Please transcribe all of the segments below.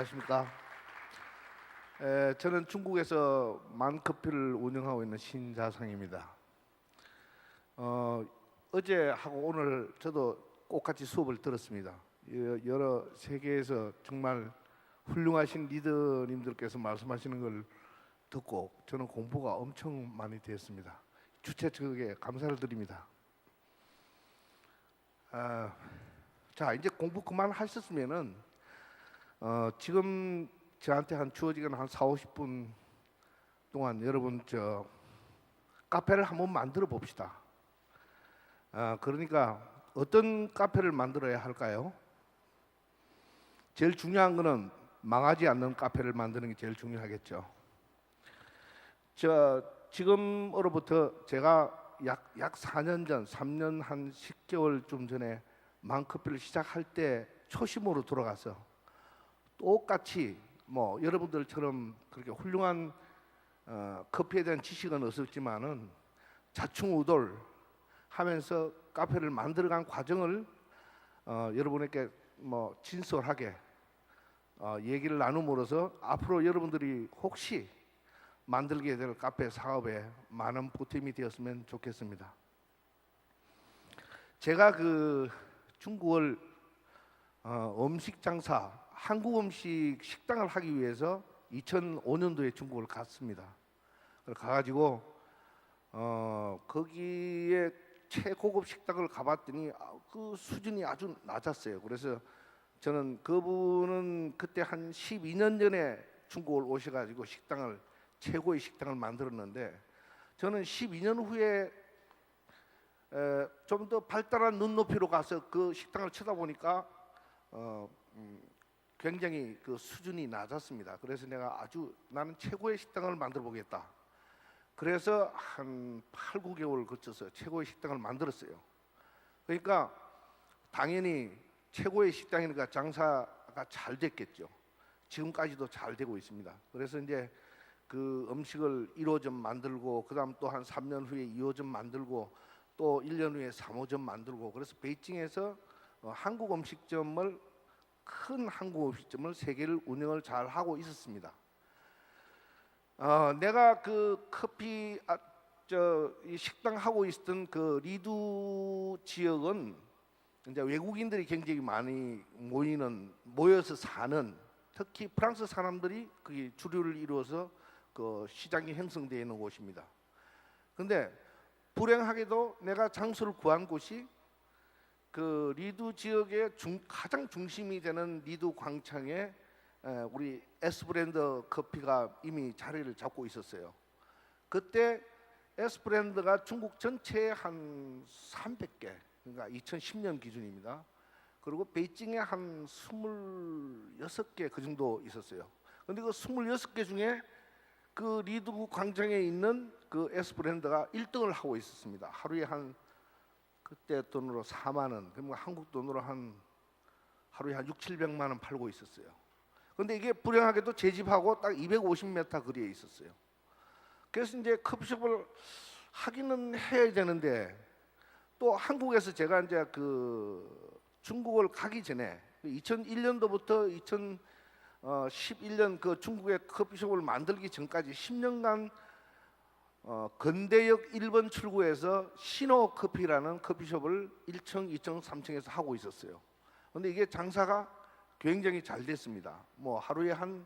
안녕하십니까. 저는 중국에서 만커피를 운영하고 있는 신자상입니다. 어제하고 오늘 저도 똑같이 수업을 들었습니다. 여러 세계에서 정말 훌륭하신 리더님들께서 말씀하시는 걸 듣고 저는 공부가 엄청 많이 되었습니다. 주최 측에 감사를 드립니다. 자, 이제 공부 그만하셨으면은 지금 저한테 주어지는 한 4, 50분 동안 여러분 저 카페를 한번 만들어 봅시다. 그러니까 어떤 카페를 만들어야 할까요? 제일 중요한 거는 망하지 않는 카페를 만드는 게 제일 중요하겠죠. 지금으로부터 제가 약 4년 전, 3년 한 10개월쯤 전에 망커피를 시작할 때 초심으로 돌아가서 똑같이 뭐 여러분들처럼 그렇게 훌륭한 커피에 대한 지식은 없었지만은 자충우돌 하면서 카페를 만들어간 과정을 여러분에게 뭐 진솔하게 얘기를 나눔으로써 앞으로 여러분들이 혹시 만들게 될 카페 사업에 많은 보탬이 되었으면 좋겠습니다. 제가 중국을 음식 장사, 한국 음식 식당을 하기 위해서 2005년도에 중국을 갔습니다. 가가지고 거기에 최고급 식당을 가봤더니 그 수준이 아주 낮았어요. 그래서 저는 그분은 그때 한 12년 전에 중국을 오셔가지고 최고의 식당을 만들었는데 저는 12년 후에 좀 더 발달한 눈높이로 가서 그 식당을 쳐다보니까 굉장히 그 수준이 낮았습니다. 그래서 나는 최고의 식당을 만들어 보겠다. 그래서 한 8, 9개월 거쳐서 최고의 식당을 만들었어요. 그러니까 당연히 최고의 식당이니까 장사가 잘 됐겠죠. 지금까지도 잘 되고 있습니다. 그래서 이제 그 음식을 1호점 만들고 그다음 또 한 3년 후에 2호점 만들고 또 1년 후에 3호점 만들고 그래서 베이징에서 한국 음식점을 큰 한국 음식점을 3개를 운영을 잘 하고 있었습니다. 내가 그 커피 이 식당 하고 있었던 그 리두 지역은 이제 외국인들이 굉장히 많이 모여서 사는 특히 프랑스 사람들이 그게 주류를 이루어서 그 시장이 형성되어 있는 곳입니다. 그런데 불행하게도 내가 장소를 구한 곳이 그 리두 지역의 가장 중심이 되는 리두 광장에 우리 에스브랜드 커피가 이미 자리를 잡고 있었어요. 그때 에스브랜드가 중국 전체에 한 300개, 그러니까 2010년 기준입니다. 그리고 베이징에 한 26개 그 정도 있었어요. 그런데 그 26개 중에 그 리두 광장에 있는 그 에스브랜드가 1등을 하고 있었습니다. 하루에 그때 돈으로 4만 원, 그러면 한국 돈으로 하루에 한 6, 700만 원 팔고 있었어요. 그런데 이게 불행하게도 제 집하고 딱 250m 거리에 있었어요. 그래서 이제 커피숍을 하기는 해야 되는데 또 한국에서 제가 이제 그 중국을 가기 전에 2001년도부터 2011년 그 중국의 커피숍을 만들기 전까지 10년간 건대역 1번 출구에서 신호커피라는 커피숍을 1층, 2층, 3층에서 하고 있었어요. 그런데 이게 장사가 굉장히 잘 됐습니다. 뭐 하루에 한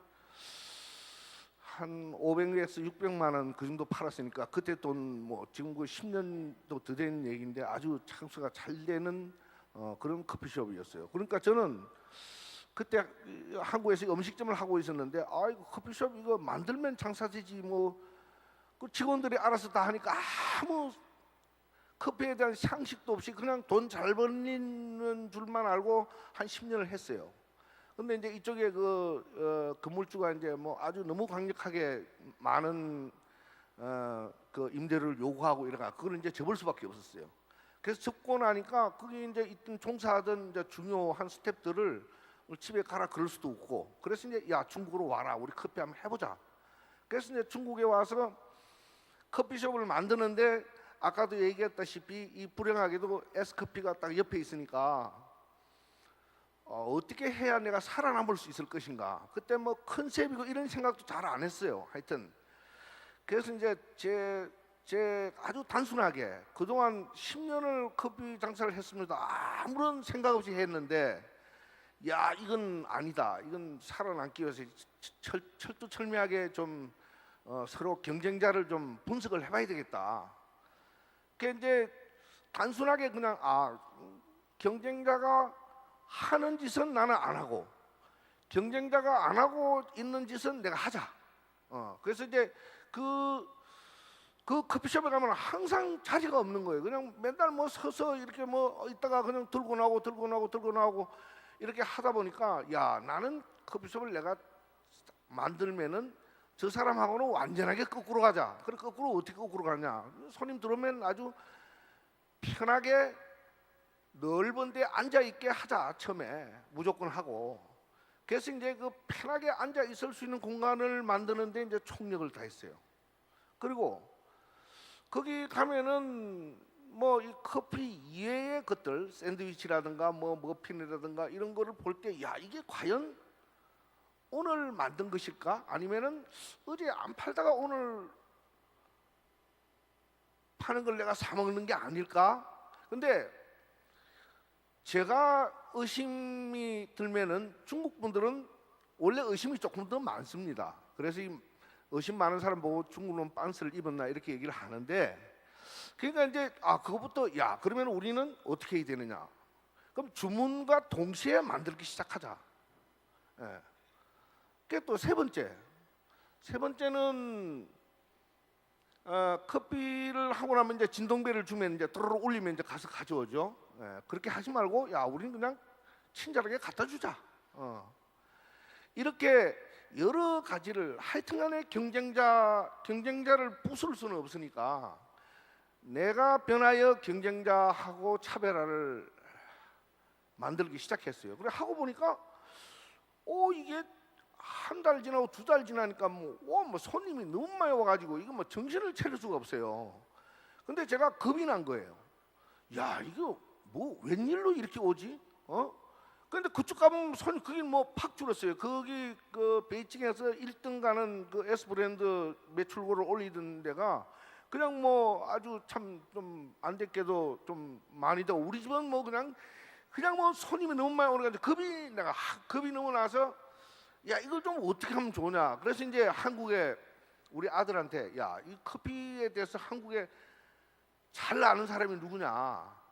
500에서 600만 원 그 정도 팔았으니까 그때 돈 뭐 지금 그 10년도 더 된 얘기인데 아주 장사가 잘 되는 그런 커피숍이었어요. 그러니까 저는 그때 한국에서 음식점을 하고 있었는데 이거 커피숍 이거 만들면 장사되지 뭐 그 직원들이 알아서 다 하니까 아무 커피에 대한 상식도 없이 그냥 돈 잘 벌리는 줄만 알고 한 10년을 했어요. 근데 이제 이쪽에 건물주가 이제 뭐 아주 너무 강력하게 많은 그 임대료를 요구하고 이래가 그걸 이제 접을 수밖에 없었어요. 그래서 접고 나니까 거기 이제 있던 종사하던 이제 중요한 스태프들을 집에 가라 그럴 수도 없고 그래서 이제 야 중국으로 와라 우리 커피 한번 해보자. 그래서 이제 중국에 와서 커피숍을 만드는데 아까도 얘기했다시피 이 불행하게도 에스커피가 딱 옆에 있으니까 어떻게 해야 내가 살아남을 수 있을 것인가. 그때 뭐 컨셉이고 이런 생각도 잘 안 했어요. 하여튼 그래서 이제 제 아주 단순하게 그동안 10년을 커피 장사를 했습니다. 아무런 생각 없이 했는데, 야 이건 아니다. 이건 살아남기 위해서 철두철미하게 좀 서로 경쟁자를 좀 분석을 해봐야 되겠다. 그 이제 단순하게 그냥 경쟁자가 하는 짓은 나는 안 하고, 경쟁자가 안 하고 있는 짓은 내가 하자. 그래서 이제 그 커피숍에 가면 항상 자리가 없는 거예요. 그냥 맨날 뭐 서서 이렇게 뭐 있다가 그냥 들고 나오고 이렇게 하다 보니까, 야 나는 커피숍을 내가 만들면은 저 사람하고는 완전하게 거꾸로 가자. 그래 거꾸로 어떻게 거꾸로 가냐? 손님 들어오면 아주 편하게 넓은 데 앉아 있게 하자. 처음에 무조건 하고. 그래서 이제 그 편하게 앉아 있을 수 있는 공간을 만드는데 이제 총력을 다했어요. 그리고 거기 가면은 뭐 이 커피 이외의 것들, 샌드위치라든가 뭐 머핀이라든가 이런 거를 볼 때, 야 이게 과연 오늘 만든 것일까? 아니면은 어제 안 팔다가 오늘 파는 걸 내가 사 먹는 게 아닐까? 근데 제가 의심이 들면은 중국 분들은 원래 의심이 조금 더 많습니다. 그래서 이 의심 많은 사람 보고 중국은 빤스를 입었나 이렇게 얘기를 하는데, 그러니까 이제 그거부터, 야 그러면 우리는 어떻게 해야 되느냐? 그럼 주문과 동시에 만들기 시작하자. 예. 그게 또 세 번째는 커피를 하고 나면 이제 진동배를 주면 이제 도로로 울리면 이제 가서 가져오죠. 예. 그렇게 하지 말고, 야 우리는 그냥 친절하게 갖다 주자. 이렇게 여러 가지를, 하여튼간에 경쟁자를 부술 수는 없으니까 내가 변하여 경쟁자하고 차별화를 만들기 시작했어요. 그래 하고 보니까 이게 한 달 지나고 두 달 지나니까 뭐 손님이 너무 많이 와가지고 이거 뭐 정신을 차릴 수가 없어요. 근데 제가 겁이 난 거예요. 야 이거 뭐 웬일로 이렇게 오지? 근데 그쪽 가면 그게 뭐 팍 줄었어요. 거기 그 베이징에서 1등 가는 그 S 브랜드 매출고를 올리던 데가 그냥 뭐 아주 참 좀 안 됐게도 좀 많이 되고, 우리 집은 뭐 그냥 뭐 손님이 너무 많이 오니까 겁이 너무 나서, 야 이걸 좀 어떻게 하면 좋냐. 그래서 이제 한국에 우리 아들한테, 야 이 커피에 대해서 한국에 잘 아는 사람이 누구냐.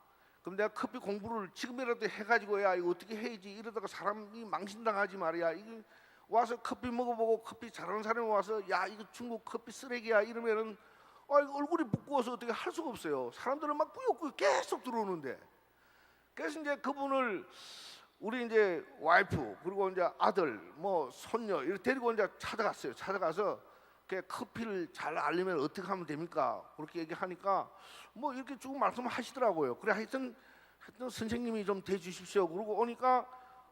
그럼 내가 커피 공부를 지금이라도 해가지고, 야 이거 어떻게 해야지, 이러다가 사람이 망신당하지 말이야. 이게 와서 커피 먹어보고 커피 잘하는 사람이 와서, 야 이거 중국 커피 쓰레기야 이러면은 이거 얼굴이 부끄워서 어떻게 할 수가 없어요. 사람들은 막 꾸역꾸역 계속 들어오는데. 그래서 이제 그분을 우리 이제 와이프 그리고 이제 아들 뭐 손녀 이렇게 데리고 이제 찾아갔어요. 찾아가서 커피를 잘 알려면 어떻게 하면 됩니까? 그렇게 얘기하니까 뭐 이렇게 쭉 말씀하시더라고요. 그래 하여튼 선생님이 좀 대주십시오. 그러고 오니까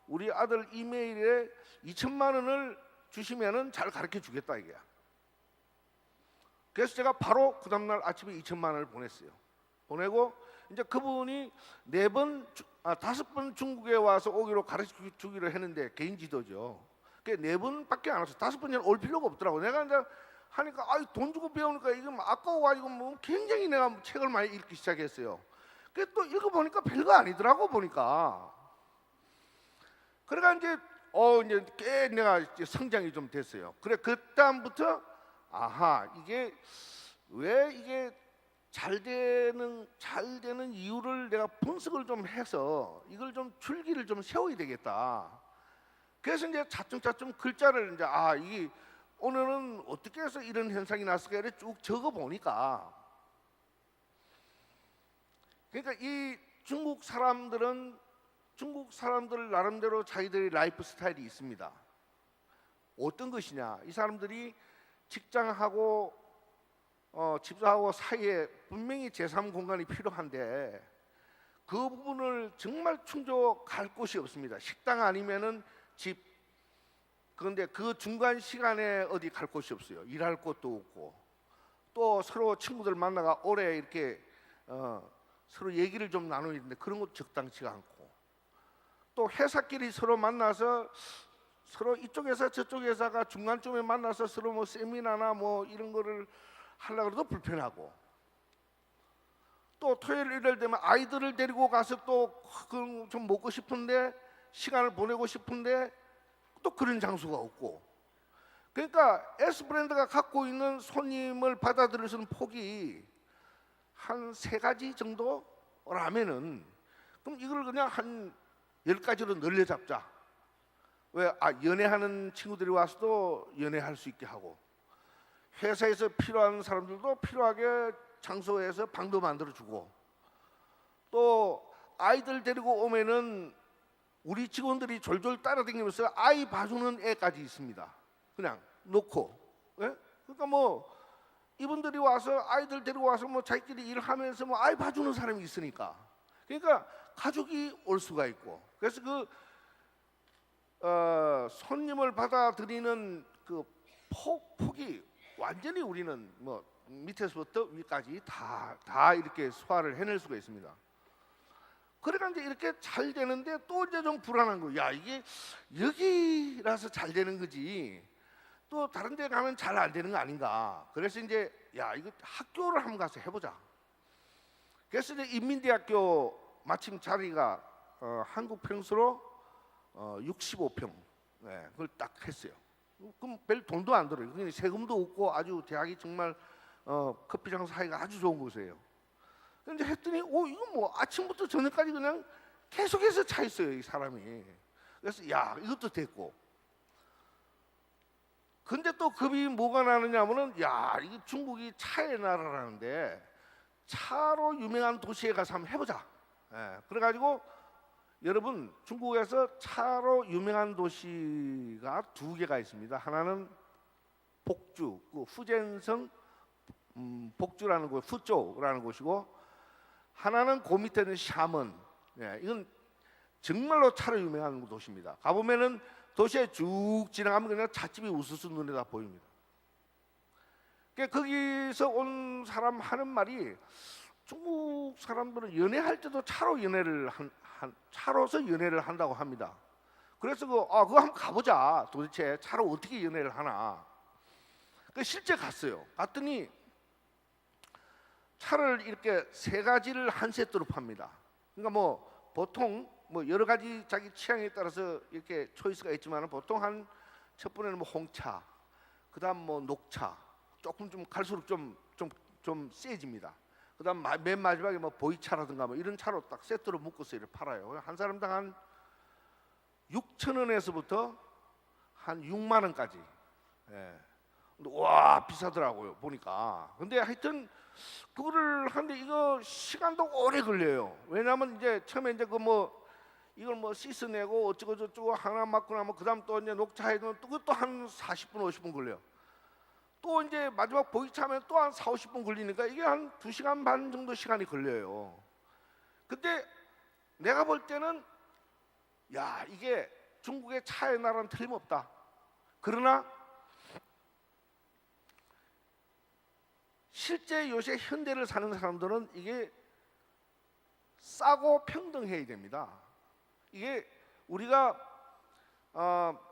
우리 아들 이메일에 2천만 원을 주시면은 잘 가르쳐 주겠다 이게야. 그래서 제가 바로 그 다음날 아침에 2천만 원을 보냈어요. 보내고 이제 그분이 5번 중국에 와서 오기로 가르쳐 주기로 했는데, 개인 지도죠. 그게 4번밖에 안 왔어요. 5번째는 올 필요가 없더라고. 내가 이제 하니까 돈 주고 배우니까 이게 아까워가지고 뭐 굉장히 내가 책을 많이 읽기 시작했어요. 그래 또 읽어보니까 별거 아니더라고 보니까. 그러니까 이제 이제 꽤 내가 이제 성장이 좀 됐어요. 그래 그다음부터 이게 왜 이게 잘 되는 이유를 내가 분석을 좀 해서 이걸 좀 줄기를 좀 세워야 되겠다. 그래서 이제 차츰차츰 글자를 이제 이게 오늘은 어떻게 해서 이런 현상이 났을까 이렇게 쭉 적어 보니까, 그러니까 이 중국 사람들 나름대로 자기들의 라이프 스타일이 있습니다. 어떤 것이냐? 이 사람들이 직장하고 집하고 사이에 분명히 제3 공간이 필요한데 그 부분을 정말 충족할 곳이 없습니다. 식당 아니면은 집. 그런데 그 중간 시간에 어디 갈 곳이 없어요. 일할 곳도 없고, 또 서로 친구들 만나가 오래 이렇게 서로 얘기를 좀 나누는데 그런 것도 적당치가 않고, 또 회사끼리 서로 만나서 서로 이쪽 회사 저쪽 회사가 중간쯤에 만나서 서로 뭐 세미나나 뭐 이런 거를 하려고 해도 불편하고, 또 토요일 일요일 되면 아이들을 데리고 가서 또 좀 먹고 싶은데 시간을 보내고 싶은데 또 그런 장소가 없고, 그러니까 S 브랜드가 갖고 있는 손님을 받아들일 수 있는 폭이 한 3가지 정도라면은, 그럼 이걸 그냥 한 10가지로 늘려잡자. 왜? 연애하는 친구들이 와서도 연애할 수 있게 하고, 회사에서 필요한 사람들도 필요하게 장소에서 방도 만들어주고, 또 아이들 데리고 오면은 우리 직원들이 졸졸 따라다니면서 아이 봐주는 애까지 있습니다. 그냥 놓고. 예? 그러니까 뭐 이분들이 와서 아이들 데리고 와서 뭐 자기끼리 일하면서 뭐 아이 봐주는 사람이 있으니까, 그러니까 가족이 올 수가 있고, 그래서 손님을 받아들이는 그 폭이 완전히 우리는 뭐 밑에서부터 위까지 다 이렇게 소화를 해낼 수가 있습니다. 그러니까 이제 이렇게 잘 되는데 또 이제 좀 불안한 거예요. 야, 이게 여기라서 잘 되는 거지 또 다른 데 가면 잘 안 되는 거 아닌가. 그래서 이제 야, 이거 학교를 한번 가서 해보자. 그래서 이제 인민대학교 마침 자리가 한국 평수로 65평, 네, 그걸 딱 했어요. 그럼 별 돈도 안 들어요. 그냥 세금도 없고 아주 대학이 정말 커피장 사이가 아주 좋은 곳이에요. 근데 했더니 이거 뭐 아침부터 저녁까지 그냥 계속해서 차 있어요, 이 사람이. 그래서 야, 이것도 됐고. 근데 또 겁이 뭐가 나느냐면은, 야, 이게 중국이 차의 나라라는데 차로 유명한 도시에 가서 한번 해보자. 예, 그래가지고 여러분, 중국에서 차로 유명한 도시가 2개가 있습니다. 하나는 복주, 그 후젠성 복주라는 곳, 후조라는 곳이고, 하나는 그 밑에 있는 샤먼. 예, 이건 정말로 차로 유명한 도시입니다. 가보면은 도시에 쭉 지나가면 그냥 찻집이 우수수 눈에 다 보입니다. 그러니까 거기서 온 사람 하는 말이, 중국 사람들은 연애할 때도 차로서 연애를 한다고 합니다. 그래서 그거 한번 가보자. 도대체 차로 어떻게 연애를 하나. 실제 갔어요. 갔더니 차를 이렇게 3가지를 한 세트로 팝니다. 그러니까 뭐 보통 뭐 여러 가지 자기 취향에 따라서 이렇게 초이스가 있지만, 보통 첫 번에는 뭐 홍차, 그다음 뭐 녹차, 조금 좀 갈수록 좀 세집니다. 그다음 맨 마지막에 뭐 보이차라든가 뭐 이런 차로 딱 세트로 묶어서 이렇게 팔아요. 한 사람당 한 6,000원에서부터 한 6만 원까지. 예. 와, 비싸더라고요 보니까. 근데 하여튼 그거를 하는데 이거 시간도 오래 걸려요. 왜냐하면 이제 처음에 이제 이걸 뭐 씻어내고 어쩌고 저쩌고 하나 맞고 나면 그다음 또 이제 녹차해도 그것도 한 40분 50분 걸려요. 또 이제 마지막 보이차 하면 또 한 4, 50분 걸리니까 이게 한 2시간 반 정도 시간이 걸려요. 근데 내가 볼 때는 야, 이게 중국의 차의 나라는 틀림없다. 그러나 실제 요새 현대를 사는 사람들은 이게 싸고 평등해야 됩니다. 이게 우리가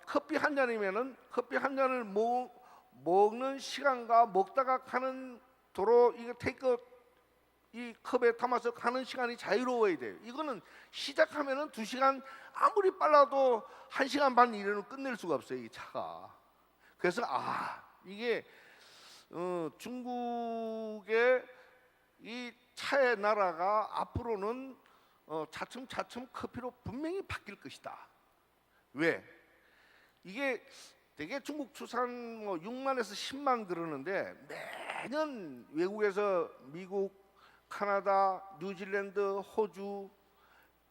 커피 한 잔이면은 커피 한 잔을 먹는 시간과 먹다가 가는 도로 이거 이 컵에 담아서 가는 시간이 자유로워야 돼요. 이거는 시작하면은 2시간, 아무리 빨라도 1시간 반 이내로 끝낼 수가 없어요, 이 차가. 그래서 이게 중국의 이 차의 나라가 앞으로는 차츰 커피로 분명히 바뀔 것이다. 왜? 이게 되게 중국 수산 6만에서 10만 그러는데, 매년 외국에서 미국, 카나다, 뉴질랜드, 호주,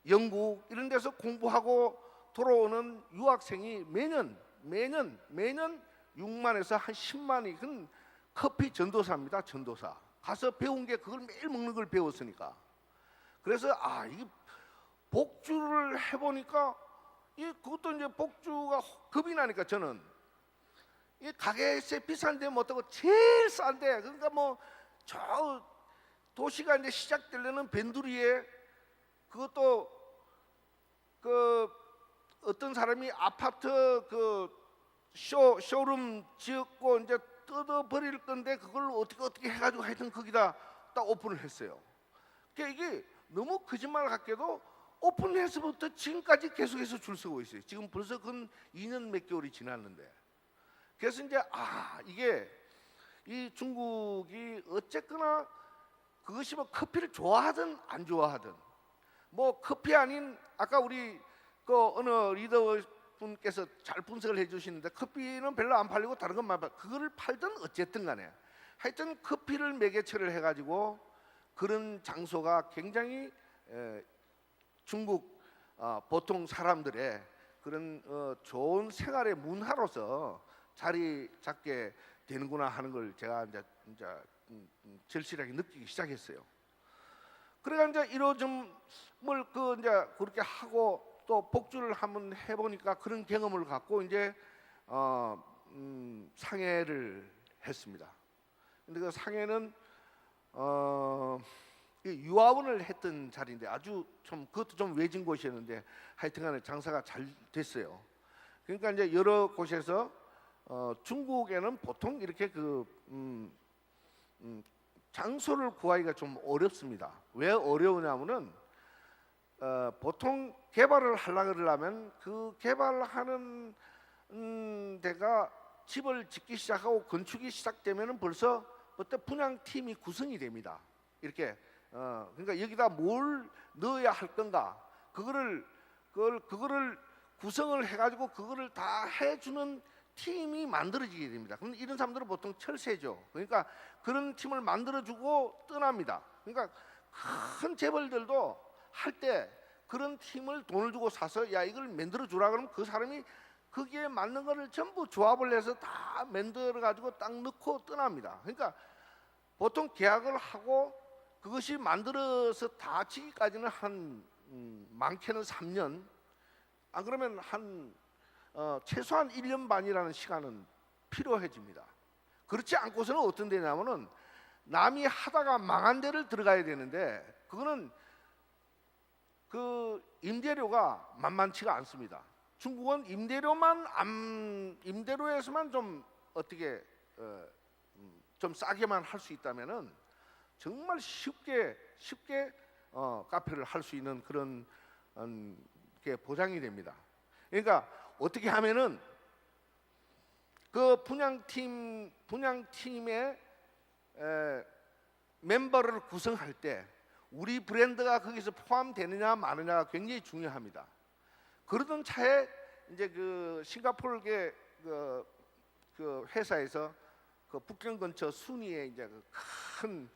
영국 이런 데서 공부하고 돌아오는 유학생이 매년 6만에서 한 10만이 그 커피 전도사입니다. 전도사. 가서 배운 게 그걸 매일 먹는 걸 배웠으니까. 그래서 이게 복주를 해보니까 그것도 이제 복주가 겁이 나니까, 저는 이 가게세 비싼데 못하고 제일 싼데, 그러니까 뭐 저 도시가 이제 시작되려는 벤두리에 그것도 어떤 사람이 아파트 그 쇼룸 지었고 이제 뜯어 버릴 건데 그걸 어떻게 해가지고 하여튼 거기다 딱 오픈을 했어요. 그러니까 이게 너무 거짓말 같게도 오픈해서부터 지금까지 계속해서 줄 서고 있어요. 지금 벌써 근 2년 몇 개월이 지났는데. 그래서 이제 이게 이 중국이 어쨌거나 그것이 뭐 커피를 좋아하든 안 좋아하든 뭐 커피 아닌 아까 우리 그 어느 리더 분께서 잘 분석을 해주시는데 커피는 별로 안 팔리고 다른 것만 그거를 팔든 어쨌든 간에 하여튼 커피를 매개체를 해가지고 그런 장소가 굉장히 중국 보통 사람들의 그런 좋은 생활의 문화로서 자리 잡게 되는구나 하는 걸 제가 이제 절실하게 느끼기 시작했어요. 그래가 이제 이러점을 이제 그렇게 하고 또 복주를 한번 해보니까 그런 경험을 갖고 이제 상해를 했습니다. 근데 그 상해는 유아원을 했던 자리인데 아주 좀 그것도 좀 외진 곳이었는데 하여튼간에 장사가 잘 됐어요. 그러니까 이제 여러 곳에서 중국에는 보통 이렇게 장소를 구하기가 좀 어렵습니다. 왜 어려우냐면은 보통 개발을 하려고 그러려면 그 개발하는 데가 집을 짓기 시작하고 건축이 시작되면은 벌써 그때 분양팀이 구성이 됩니다. 이렇게 그러니까 여기다 뭘 넣어야 할 건가 그거를 구성을 해가지고 그거를 다 해주는 팀이 만들어지게 됩니다. 그럼 이런 사람들은 보통 철새죠. 그러니까 그런 팀을 만들어주고 떠납니다. 그러니까 큰 재벌들도 할 때 그런 팀을 돈을 주고 사서 야 이걸 만들어 주라 그러면 그 사람이 거기에 맞는 거를 전부 조합을 해서 다 만들어 가지고 딱 넣고 떠납니다. 그러니까 보통 계약을 하고 그것이 만들어서 다 지기까지는 한 많게는 3년 안 그러면 최소한 1년 반이라는 시간은 필요해집니다. 그렇지 않고서는 어떤 데냐면은 남이 하다가 망한 데를 들어가야 되는데 그거는 그 임대료가 만만치가 않습니다. 중국은 임대료에서만 좀 어떻게 좀 싸게만 할 수 있다면은 정말 쉽게 카페를 할 수 있는 그런 게 보장이 됩니다. 그러니까 어떻게 하면은 그 분양팀의 멤버를 구성할 때 우리 브랜드가 거기서 포함되느냐 마느냐가 굉장히 중요합니다. 그러던 차에 이제 그 싱가포르의 그 회사에서 그 북경 근처 순위에 이제 큰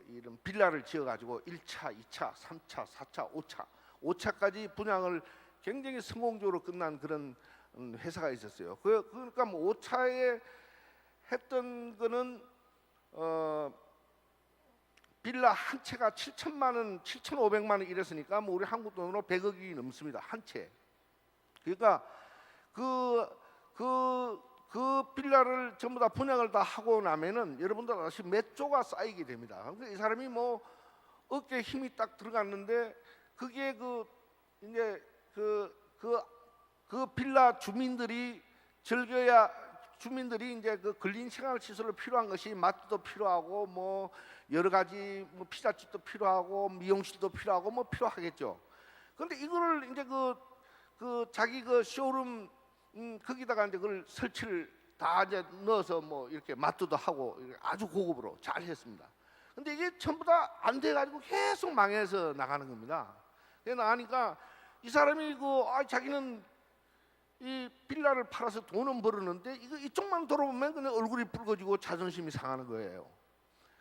이런 빌라를 지어가지고 1차, 2차, 3차, 4차, 5차, 5차까지 분양을 굉장히 성공적으로 끝난 그런 회사가 있었어요. 그러니까 뭐 5차에 했던 거는 빌라 한 채가 7천만 원, 7,500만 원 이랬으니까 뭐 우리 한국 돈으로 100억이 넘습니다. 한 채. 그러니까 그 빌라를 전부 다 분양을 다 하고 나면은 여러분들 다시 몇 조가 쌓이게 됩니다. 그러니까 이 사람이 뭐 어깨에 힘이 딱 들어갔는데 그게 이제 그 빌라 주민들이 이제 그 근린 생활 시설로 필요한 것이 마트도 필요하고 뭐 여러 가지 뭐 피자집도 필요하고 미용실도 필요하고 뭐 필요하겠죠. 그런데 이거를 이제 자기 쇼룸 거기다가 이제 그걸 설치를 다 이제 넣어서 뭐 이렇게 마트도 하고 아주 고급으로 잘 했습니다. 근데 이게 전부 다 안 돼 가지고 계속 망해서 나가는 겁니다. 그래 나가니까 이 사람이 자기는 이 빌라를 팔아서 돈은 벌었는데 이쪽만 돌아보면 그냥 얼굴이 붉어지고 자존심이 상하는 거예요.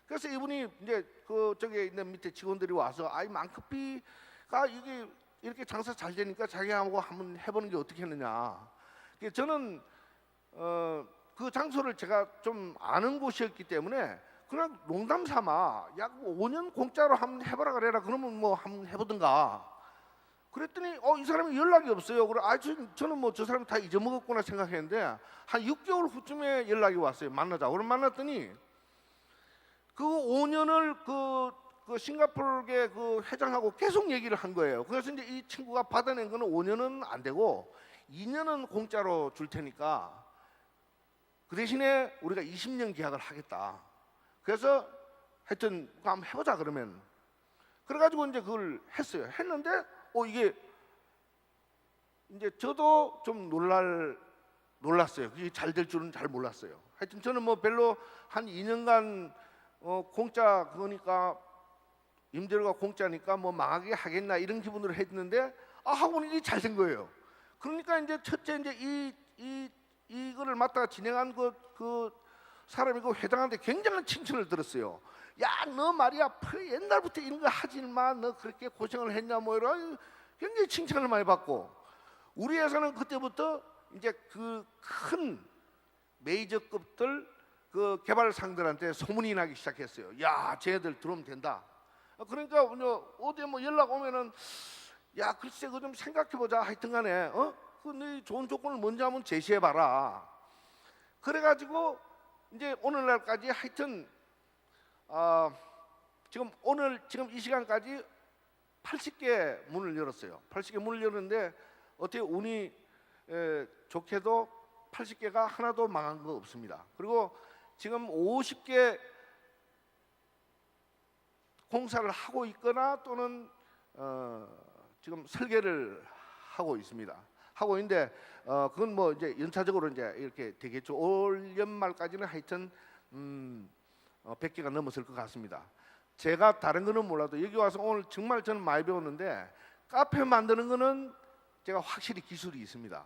그래서 이분이 이제 저기 있는 밑에 직원들이 와서 망커피가 이게 이렇게 장사 잘 되니까 자기하고 한번 해보는 게 어떻게 했느냐. 저는 그 장소를 제가 좀 아는 곳이었기 때문에 그냥 농담 삼아 약 5년 공짜로 한번 해보라 그래라. 그러면 뭐 한번 해보든가. 그랬더니 이 사람이 연락이 없어요. 그래 저는 뭐 저 사람 다 잊어먹었구나 생각했는데 한 6개월 후쯤에 연락이 왔어요. 만나자. 그럼 만났더니 그 5년을 그 싱가포르계 그 회장하고 계속 얘기를 한 거예요. 그래서 이제 이 친구가 받아낸 거는 5년은 안 되고 2년은 공짜로 줄 테니까 그 대신에 우리가 20년 계약을 하겠다. 그래서 하여튼 그거 한번 해보자 그러면. 그래가지고 이제 그걸 했어요. 했는데 이게 이제 저도 좀 놀랐어요. 그게 잘 될 줄은 잘 몰랐어요. 하여튼 저는 뭐 별로 한 2년간 공짜 그거니까 임대료가 공짜니까 뭐 망하게 하겠나 이런 기분으로 했는데 하고 보니 이게 잘 된 거예요. 그러니까 이제 첫째 이제 이거를 맡다가 진행한 그 사람이 그 회장한테 굉장한 칭찬을 들었어요. 야, 너 말이야 옛날부터 이런 거 하지 마. 너 그렇게 고생을 했냐 뭐 이런 굉장히 칭찬을 많이 받고 우리 회사는 그때부터 이제 그 큰 메이저급들 그 개발상들한테 소문이 나기 시작했어요. 야, 쟤들 들어오면 된다. 그러니까 어디 뭐 연락 오면은 야, 글쎄 그거 좀 생각해보자. 하여튼간에 그 좋은 조건을 먼저 한번 제시해봐라. 그래가지고 이제 오늘날까지 하여튼 지금 이 시간까지 80개 문을 열었어요. 80개 문을 열었는데 어떻게 운이 좋게도 80개가 하나도 망한 거 없습니다. 그리고 지금 50개 공사를 하고 있거나 또는 지금 설계를 하고 있습니다. 하고 있는데 그건 뭐 이제 연차적으로 이제 이렇게 되겠죠. 올 연말까지는 하여튼 100개가 넘었을 것 같습니다. 제가 다른 거는 몰라도 여기 와서 오늘 정말 저는 많이 배웠는데 카페 만드는 거는 제가 확실히 기술이 있습니다.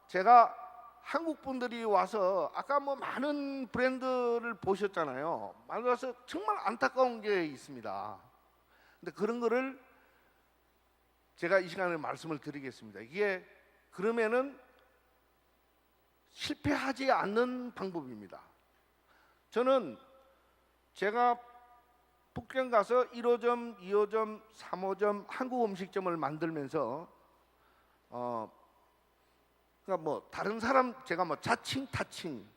제가 한국 분들이 와서 아까 뭐 많은 브랜드를 보셨잖아요. 만들어서 정말 안타까운 게 있습니다. 근데 그런 거를 제가 이 시간에 말씀을 드리겠습니다. 이게 그러면은 실패하지 않는 방법입니다. 저는 제가 북경 가서 1호점, 2호점, 3호점 한국 음식점을 만들면서 그러니까 뭐 다른 사람 제가 뭐 자칭 타칭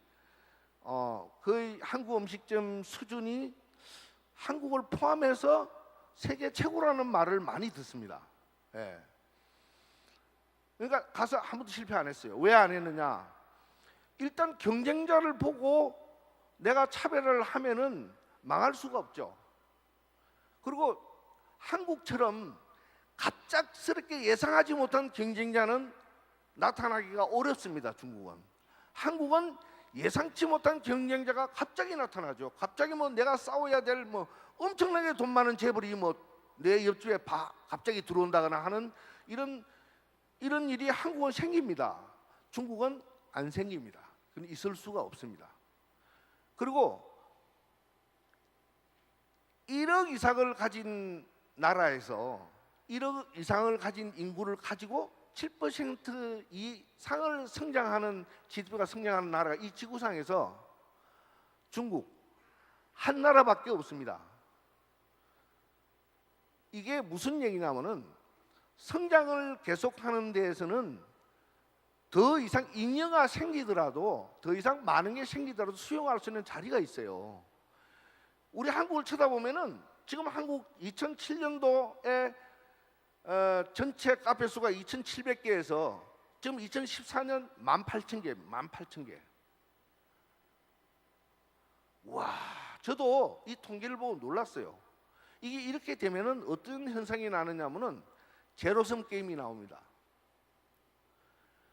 거의 한국 음식점 수준이 한국을 포함해서 세계 최고라는 말을 많이 듣습니다. 예. 그러니까 가서 한 번도 실패 안 했어요. 왜 안 했느냐? 일단 경쟁자를 보고 내가 차별을 하면은 망할 수가 없죠. 그리고 한국처럼 갑작스럽게 예상하지 못한 경쟁자는 나타나기가 어렵습니다. 중국은. 한국은 예상치 못한 경쟁자가 갑자기 나타나죠. 갑자기 뭐 내가 싸워야 될 뭐 엄청나게 돈 많은 재벌이 뭐 내 옆집에 갑자기 들어온다거나 하는 이런 일이 한국은 생깁니다. 중국은 안 생깁니다. 그건 있을 수가 없습니다. 그리고 1억 이상을 가진 나라에서 1억 이상을 가진 인구를 가지고 7% 이상을 성장하는 GDP가 성장하는 나라가 이 지구상에서 중국 한 나라밖에 없습니다. 이게 무슨 얘기냐면은 성장을 계속하는 데에서는 더 이상 잉여가 생기더라도 더 이상 많은 게 생기더라도 수용할 수 있는 자리가 있어요. 우리 한국을 쳐다보면은 지금 한국 2007년도에 전체 카페 수가 2,700개에서 지금 2014년 18,000개. 와, 저도 이 통계를 보고 놀랐어요. 이게 이렇게 되면은 어떤 현상이 나느냐면은 제로섬 게임이 나옵니다.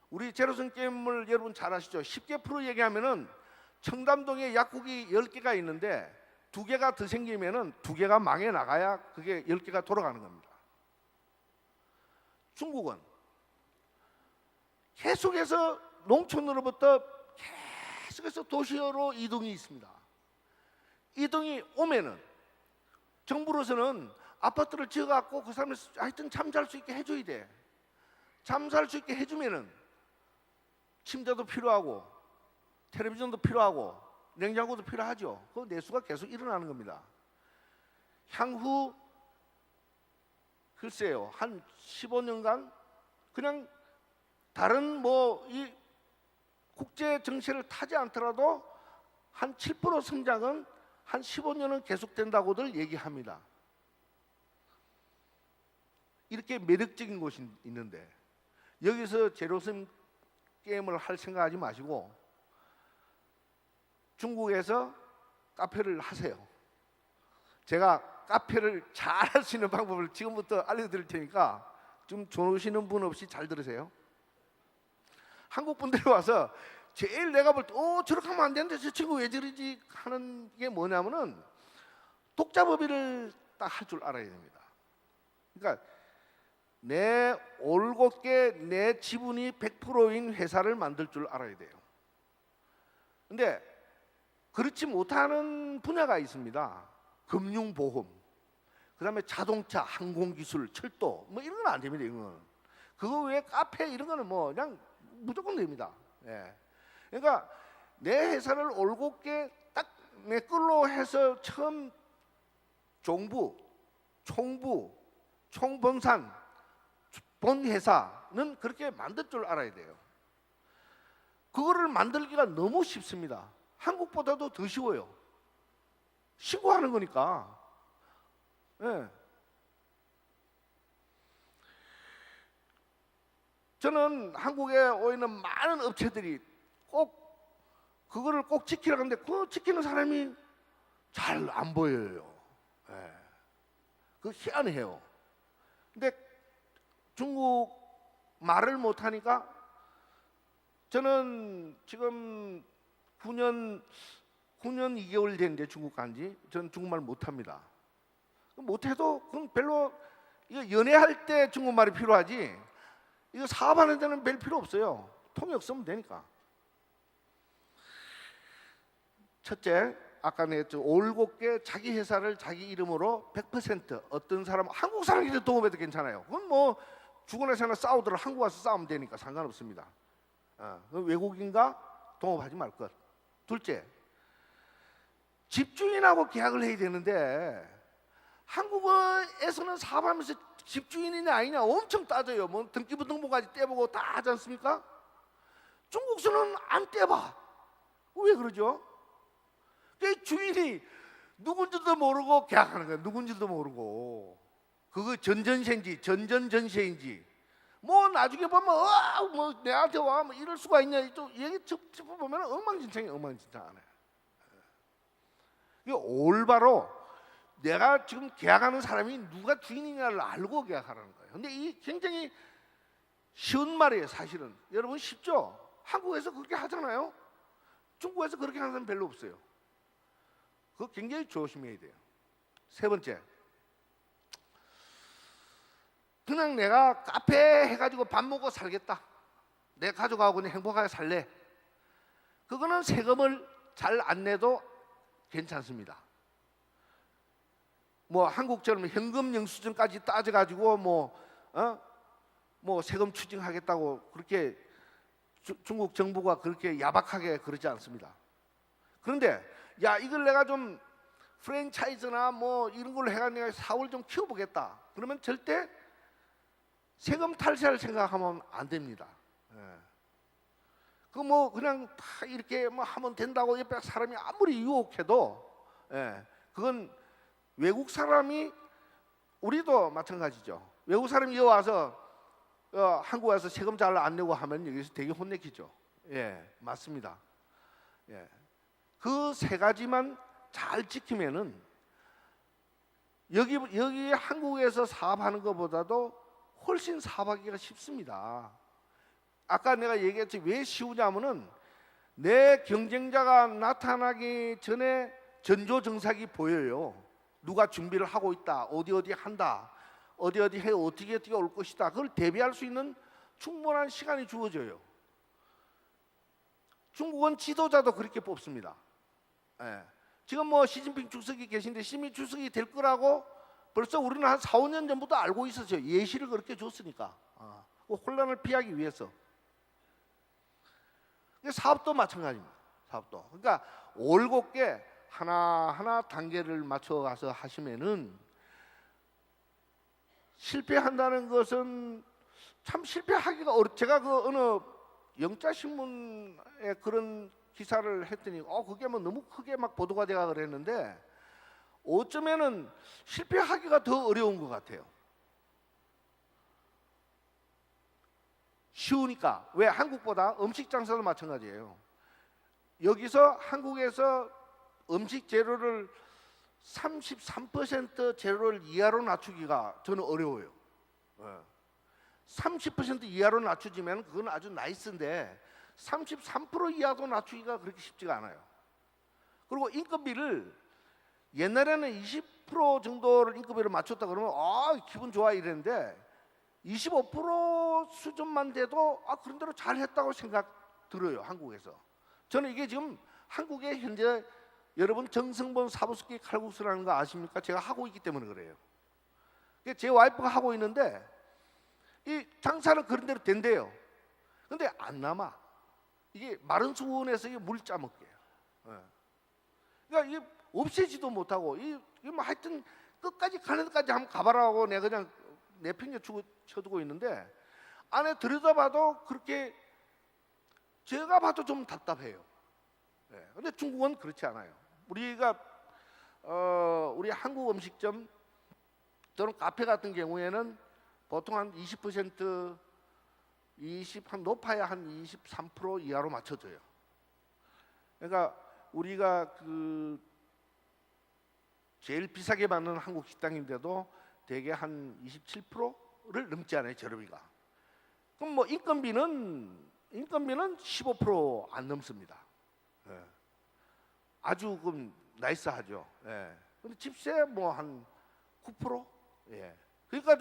우리 제로섬 게임을 여러분 잘 아시죠? 쉽게 풀어 얘기하면은 청담동에 약국이 10개가 있는데 2개가 더 생기면은 2개가 망해 나가야 그게 10개가 돌아가는 겁니다. 중국은 계속해서 농촌으로부터 계속해서 도시로 이동이 있습니다. 이동이 오면은 정부로서는 아파트를 지어갖고 그 사람을 하여튼 잠잘 수 있게 해줘야 돼. 잠잘 수 있게 해주면은 침대도 필요하고 텔레비전도 필요하고 냉장고도 필요하죠. 그 내수가 계속 일어나는 겁니다. 향후 글쎄요, 한 15년간 그냥 다른 뭐 이 국제 정세를 타지 않더라도 한 7% 성장은 한 15년은 계속된다고들 얘기합니다. 이렇게 매력적인 곳이 있는데 여기서 제로섬 게임을 할 생각하지 마시고 중국에서 카페를 하세요. 제가 카페를 잘 할 수 있는 방법을 지금부터 알려드릴 테니까 좀 좋으시는 분 없이 잘 들으세요. 한국 분들이 와서 제일 내가 볼 때 저렇게 하면 안 되는데 저 친구 왜 저러지 하는 게 뭐냐면은 독자법의를 딱 할 줄 알아야 됩니다. 그러니까 내 올곧게 내 지분이 100%인 회사를 만들 줄 알아야 돼요. 근데 그렇지 못하는 분야가 있습니다. 금융보험, 그 다음에 자동차, 항공기술, 철도 뭐 이런 건 안 됩니다. 이건 그거 외에 카페 이런 거는 뭐 그냥 무조건 됩니다. 예. 그러니까 내 회사를 올곧게 딱 내 걸로 해서 처음 종부, 총부, 총본산, 본 회사는 그렇게 만들 줄 알아야 돼요. 그거를 만들기가 너무 쉽습니다. 한국보다도 더 쉬워요. 신고하는 거니까. 예. 저는 한국에 오는 많은 업체들이 꼭 그거를 꼭 지키라고 하는데 그 지키는 사람이 잘 안 보여요. 예. 그 희한해요. 근데 중국 말을 못하니까 저는 지금 9년 2개월 됐는데 중국 간지 저는 중국말 못합니다. 못해도 그건 별로 이거 연애할 때 중국말이 필요하지 이거 사업하는 데는 별 필요 없어요. 통역 쓰면 되니까. 첫째, 아까 내가 올곧게 자기 회사를 자기 이름으로 100% 어떤 사람 한국 사람끼리 동업해도 괜찮아요. 그건 뭐 죽어나 사나 싸우더라 한국 와서 싸우면 되니까 상관없습니다. 외국인과 동업하지 말 것. 둘째, 집주인하고 계약을 해야 되는데 한국에서는 사업하면서 집주인이냐 아니냐 엄청 따져요. 뭐 등기부등본까지 떼보고 다 하지 않습니까? 중국에서는 안 떼봐. 왜 그러죠? 그 주인이 누군지도 모르고 계약하는 거예요. 누군지도 모르고. 그거 전전세인지 전전전세인지 뭐 나중에 보면 뭐 내한테 와 뭐 이럴 수가 있냐 또 얘기 짚어보면 엉망진창이에요. 엉망진창하네. 이게 올바로 내가 지금 계약하는 사람이 누가 주인이냐를 알고 계약하라는 거예요. 근데 이 굉장히 쉬운 말이에요. 사실은 여러분 쉽죠? 한국에서 그렇게 하잖아요. 중국에서 그렇게 하는 사람 별로 없어요. 그거 굉장히 조심해야 돼요. 세 번째, 그냥 내가 카페 해가지고 밥 먹고 살겠다. 내 가족하고 그냥 행복하게 살래. 그거는 세금을 잘 안 내도 괜찮습니다. 뭐 한국처럼 현금 영수증까지 따져가지고 뭐 세금 추징하겠다고 그렇게 중국 정부가 그렇게 야박하게 그러지 않습니다. 그런데 야 이걸 내가 좀 프랜차이즈나 뭐 이런 걸로 해가 내가 사업을 좀 키워보겠다. 그러면 절대 세금 탈세할 생각하면 안 됩니다. 그 뭐 그냥 다 이렇게 뭐 하면 된다고 옆에 사람이 아무리 유혹해도 그건 외국 사람이 우리도 마찬가지죠. 외국 사람이 여기 와서 한국 와서 세금 잘 안 내고 하면 여기서 되게 혼내키죠. 예, 맞습니다. 예, 그 세 가지만 잘 지키면은 여기 한국에서 사업하는 것보다도 훨씬 사업하기가 쉽습니다. 아까 내가 얘기했지 왜 쉬우냐면은 내 경쟁자가 나타나기 전에 전조정sak이 보여요. 누가 준비를 하고 있다, 어디 한다, 어디 해 어떻게 올 것이다. 그걸 대비할 수 있는 충분한 시간이 주어져요. 중국은 지도자도 그렇게 뽑습니다. 예. 지금 뭐 시진핑 주석이 계신데 시진핑 주석이 될 거라고 벌써 우리는 한 4, 5년 전부터 알고 있었죠. 예시를 그렇게 줬으니까. 그 혼란을 피하기 위해서. 사업도 마찬가지입니다. 사업도. 그러니까 올곧게 하나하나 단계를 맞춰가서 하시면은 실패한다는 것은 참 실패하기가 제가 그 어느 영자신문에 그런 기사를 했더니 그게 뭐 너무 크게 막 보도가 돼가 그랬는데 어쩌면은 실패하기가 더 어려운 것 같아요. 쉬우니까. 왜? 한국보다 음식 장사도 마찬가지예요. 여기서 한국에서 음식 재료를 33% 재료를 이하로 낮추기가 저는 어려워요. 30% 이하로 낮추지면 그건 아주 나이스인데 33% 이하도 낮추기가 그렇게 쉽지가 않아요. 그리고 인건비를 옛날에는 20% 정도를 인건비를 맞췄다 그러면 기분 좋아 이랬는데 25% 수준만 돼도 그런 대로 잘했다고 생각 들어요. 한국에서. 저는 이게 지금 한국에 현재 여러분 정성본 사부수기 칼국수라는 거 아십니까? 제가 하고 있기 때문에 그래요. 제 와이프가 하고 있는데 이 장사는 그런 대로 된대요. 근데 안 남아. 이게 마른 수온에서 물 짜먹게요. 그러니까 이게 없애지도 못하고 뭐 하여튼 끝까지 가는 데까지 한번 가봐라고 내가 그냥 내팽겨 쳐두고 있는데 안에 들여다봐도 그렇게 제가 봐도 좀 답답해요. 근데 중국은 그렇지 않아요. 우리가 우리 한국 음식점 또는 카페 같은 경우에는 보통 한 20% 한 높아야 한 23% 이하로 맞춰줘요. 그러니까 우리가 그 제일 비싸게 받는 한국 식당인데도 대개 한 27%를 넘지 않아요, 재료비가. 그럼 뭐 인건비는 15% 안 넘습니다. 아주 그럼 나이스하죠. 근데 집세 뭐 한 9%? 그러니까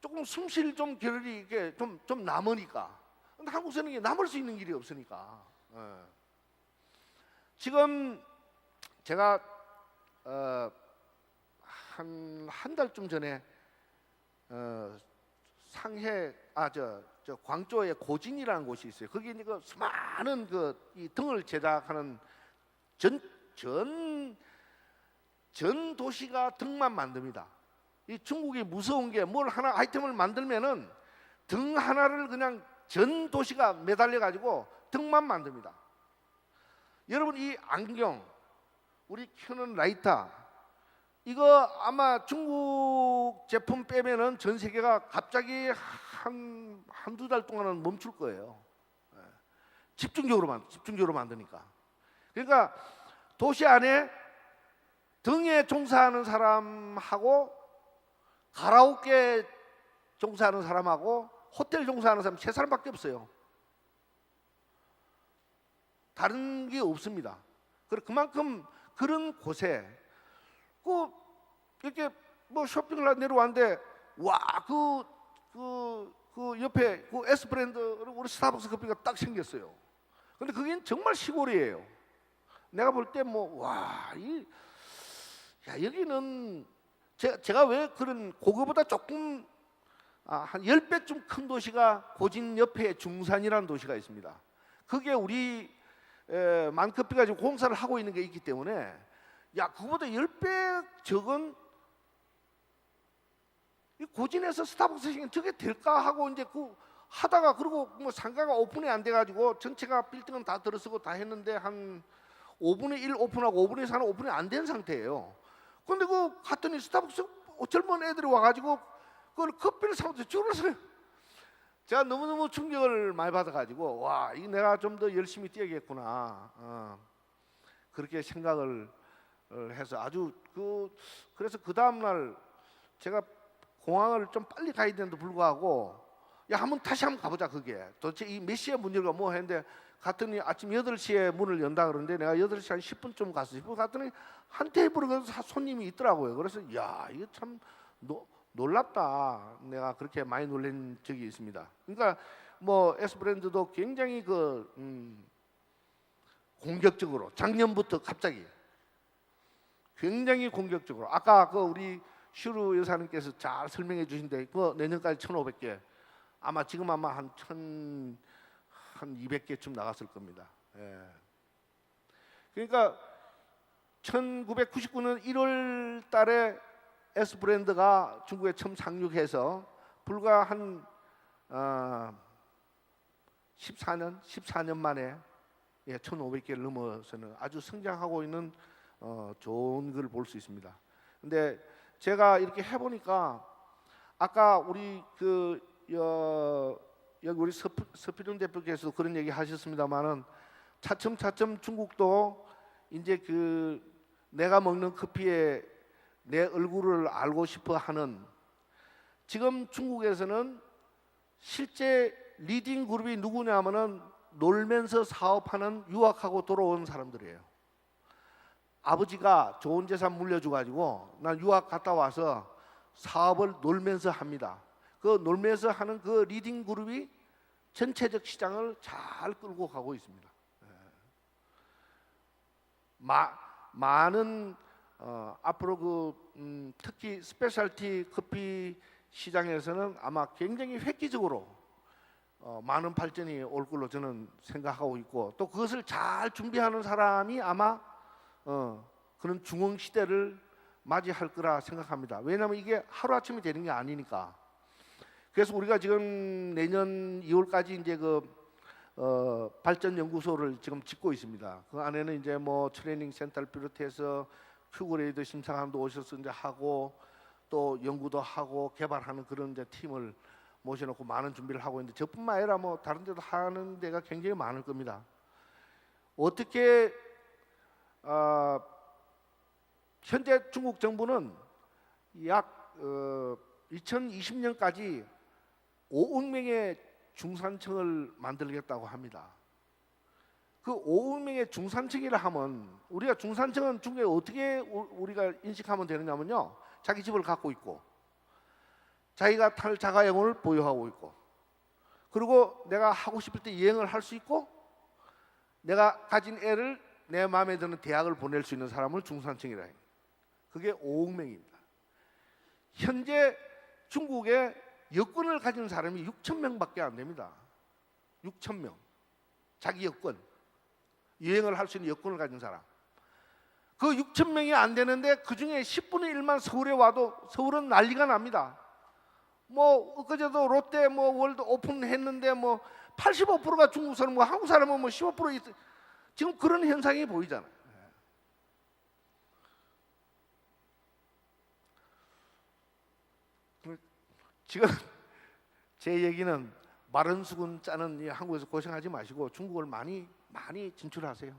조금 숨쉴 좀 겨를이 이게 좀 남으니까. 근데 한국에서는 이게 남을 수 있는 길이 없으니까. 지금 제가 한 달쯤 전에 상해 저 광저우에 고진이라는 곳이 있어요. 거기 그 수많은 이 등을 제작하는 전 도시가 등만 만듭니다. 이 중국이 무서운 게 뭘 하나 아이템을 만들면은 등 하나를 그냥 전 도시가 매달려 가지고 등만 만듭니다. 여러분 이 안경, 우리 켜는 라이터 이거 아마 중국 제품 빼면은 전 세계가 갑자기 한두 달 동안은 멈출 거예요. 집중적으로 만드니까. 그러니까 도시 안에 등에 종사하는 사람하고 가라오케 종사하는 사람하고 호텔 종사하는 사람 세 사람밖에 없어요. 다른 게 없습니다. 그만큼 그런 곳에 이렇게 뭐 쇼핑을 내려왔는데 그 옆에 그 에스프랜드 우리 스타벅스 커피가 딱 생겼어요. 근데 그게 정말 시골이에요. 내가 볼 때 여기는 제가 왜 그런 그거보다 조금 한 10배쯤 큰 도시가 고진 옆에 중산이라는 도시가 있습니다. 그게 우리 만커피가 지금 공사를 하고 있는 게 있기 때문에 그거보다 10배 적은 이 고진에서 스타벅스 생긴 저게 될까 하고 이제 하다가 그리고 뭐 상가가 오픈이 안 돼가지고 전체가 빌딩은 다 들어서고 다 했는데 한 5분의 1 오픈하고 5분의 4는 오픈이 안 된 상태예요. 근데 갔더니 스타벅스 젊은 애들이 와가지고 그걸 커피를 사면서 줄을 서요. 제가 너무너무 충격을 많이 받아가지고 이 내가 좀 더 열심히 뛰어야겠구나 그렇게 생각을 해서 아주 그래서 그 다음날 제가 공항을 좀 빨리 가야 되는데 불구하고 다시 한번 가보자. 그게 도대체 이 몇 시에 문 열고 뭐 했는데 갔더니 아침 8시에 문을 연다 그러는데 내가 8시 한 10분쯤 가서 10분 갔더니 한 테이블에 손님이 있더라고요. 그래서 이거 참 놀랍다. 내가 그렇게 많이 놀란 적이 있습니다. 그러니까 뭐 에스프랜드도 굉장히 공격적으로 작년부터 갑자기 굉장히 공격적으로 아까 우리 슈르 여사님께서 잘 설명해 주신데 내년까지 1,500개 아마 지금 한 200개쯤 나갔을 겁니다. 그러니까 1999년 1월 달에 에스프랜드가 중국에 처음 상륙해서 불과 한 14년 만에 1,500개를 넘어서는 아주 성장하고 있는 좋은 걸 볼 수 있습니다. 근데 제가 이렇게 해보니까 아까 우리 여기 우리 서필훈 대표께서 그런 얘기 하셨습니다만은 차츰 중국도 이제 내가 먹는 커피에 내 얼굴을 알고 싶어 하는, 지금 중국에서는 실제 리딩 그룹이 누구냐면은 놀면서 사업하는 유학하고 돌아온 사람들이에요. 아버지가 좋은 재산 물려줘 가지고 난 유학 갔다 와서 사업을 놀면서 합니다. 그 놀면서 하는 그 리딩 그룹이 전체적 시장을 잘 끌고 가고 있습니다. 많은 앞으로 특히 스페셜티 커피 시장에서는 아마 굉장히 획기적으로 많은 발전이 올 걸로 저는 생각하고 있고, 또 그것을 잘 준비하는 사람이 아마 그런 중흥 시대를 맞이할 거라 생각합니다. 왜냐하면 이게 하루아침에 되는 게 아니니까. 그래서 우리가 지금 내년 2월까지 이제 발전 연구소를 지금 짓고 있습니다. 그 안에는 이제 뭐 트레이닝 센터를 비롯해서 큐그레이드 심사관도 오셔서 이제 하고, 또 연구도 하고 개발하는 그런 이제 팀을 모셔놓고 많은 준비를 하고 있는데, 저뿐만 아니라 뭐 다른 데도 하는 데가 굉장히 많을 겁니다. 어떻게 현재 중국 정부는 약 2020년까지 5억 명의 중산층을 만들겠다고 합니다. 그 5억 명의 중산층이라 하면, 우리가 중산층은 중국에 어떻게 우리가 인식하면 되느냐면요, 자기 집을 갖고 있고 자기가 탈 자가용을 보유하고 있고, 그리고 내가 하고 싶을 때 여행을 할 수 있고, 내가 가진 애를 내 마음에 드는 대학을 보낼 수 있는 사람을 중산층이라 해요. 그게 5억 명입니다. 현재 중국에 여권을 가진 사람이 6,000명밖에 안 됩니다. 6,000명. 자기 여권, 여행을 할 수 있는 여권을 가진 사람. 그 6,000명이 안 되는데 그 중에 10분의 1만 서울에 와도 서울은 난리가 납니다. 뭐 엊그제도 롯데 뭐 월드 오픈했는데 뭐 85%가 중국 사람, 뭐 한국 사람은 뭐 15% 있어. 지금 그런 현상이 보이잖아요. 지금 제 얘기는 마른 수건 짜는 이 한국에서 고생하지 마시고 중국을 많이 진출하세요.